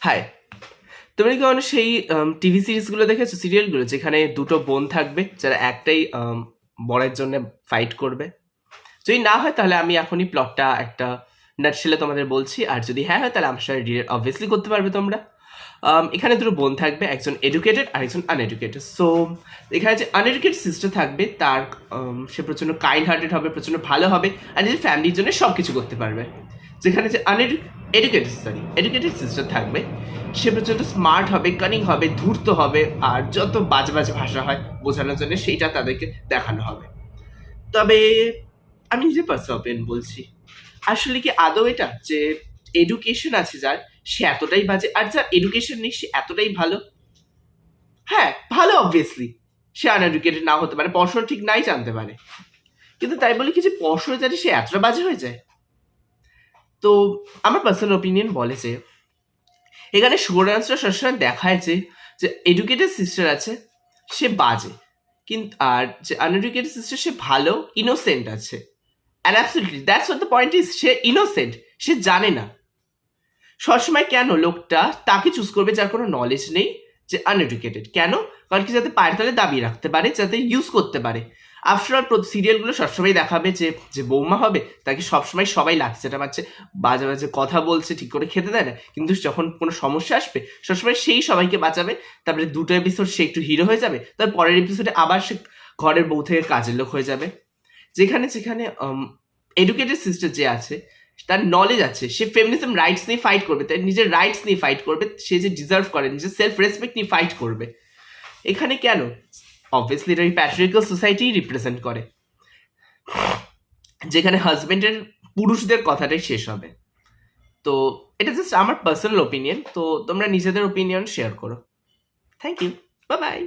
High, তোমরা কি কখনো সেই টিভি সিরিজগুলো দেখেছো, সিরিয়ালগুলো যেখানে দুটো বোন থাকবে যারা একটাই বরের জন্য ফাইট করবে? যদি না হয় তাহলে আমি এখনই প্লটটা একটা নাটশেলে তোমাদের বলছি, আর যদি হ্যাঁ হয় তাহলে আমার সাথে রিলেট অবভিয়াসলি করতে পারবে তোমরা। এখানে দুটো বোন থাকবে, একজন এডুকেটেড আর একজন আনএডুকেটেড। সো এখানে যে আনএডুকেটেড সিস্টার থাকবে তার সে প্রচণ্ড কাইন্ড হার্টেড হবে, প্রচণ্ড ভালো হবে আর নিজের ফ্যামিলির জন্য সব কিছু করতে পারবে। যেখানে যে এডুকেটেড সিস্টার থাকবে সে প্রচণ্ড স্মার্ট হবে, কানিং হবে, ধূর্ত হবে আর যত বাজে বাজে ভাষা হয় বোঝানোর জন্য সেইটা তাদেরকে দেখানো হবে। তবে আমি নিজের পার্সোনাল ওপিনিয়ন বলছি, আসলে কি আদৌ এটা যে এডুকেশন আছে যার সে এতটাই বাজে আর যার এডুকেশন নেই সে এতটাই ভালো? হ্যাঁ ভালো, অবভিয়াসলি সে আনএডুকেটেড না হতে পারে, পড়াশোনা ঠিক নাই জানতে পারে, কিন্তু তাই বলে কি যে পড়াশোনা জানে সে এতটা বাজে হয়ে যায়? তো আমার পার্সোনাল ওপিনিয়ন বলে যে এখানে সুবর্ণাংশটা সবসময় দেখায় যে এডুকেটেড সিস্টার আছে সে বাজে, কিন্তু আর যে আনএডুকেটেড সিস্টার সে ভালো, ইনোসেন্ট আছে। And absolutely that's what the point is, সে ইনোসেন্ট, সে জানে না। সবসময় কেন লোকটা তাকে চুজ করবে যার কোনো নলেজ নেই, যে আনএডুকেটেড? কেন? কারণ কি যাতে পায়ের তলে দাবি রাখতে পারে, যাতে ইউজ করতে পারে। আফটার সিরিয়ালগুলো সবসময় দেখাবে যে যে বৌমা হবে তাকে সবসময় সবাই লাগছে, যেটা মারছে, বাজে বাজে কথা বলছে, ঠিক করে খেতে দেয় না, কিন্তু যখন কোনো সমস্যা আসবে সবসময় সেই সবাইকে বাঁচাবে। তারপরে দুটো এপিসোড সে একটু হিরো হয়ে যাবে, তার পরের এপিসোডে আবার সে ঘরের বউ থেকে কাজের লোক হয়ে যাবে। যেখানে যেখানে এডুকেটেড সিস্টার যে আছে তার নলেজ আছে, সে ফেমিনিজম রাইটস নিয়ে ফাইট করবে, তার নিজের রাইটস নিয়ে ফাইট করবে, সে যে ডিজার্ভ করে নিজের সেলফ রেসপেক্ট নিয়ে ফাইট করবে। এখানে কেন? অবভিয়াসলি এটা প্যাট্রিয়ার্কাল সোসাইটি রিপ্রেজেন্ট করে, যেখানে হাজবেন্ডের পুরুষদের কথাটাই শেষ হবে। তো এটা জাস্ট আমার পার্সোনাল ওপিনিয়ন, তো তোমরা নিজেদের ওপিনিয়ন শেয়ার করো। Thank you, bye by.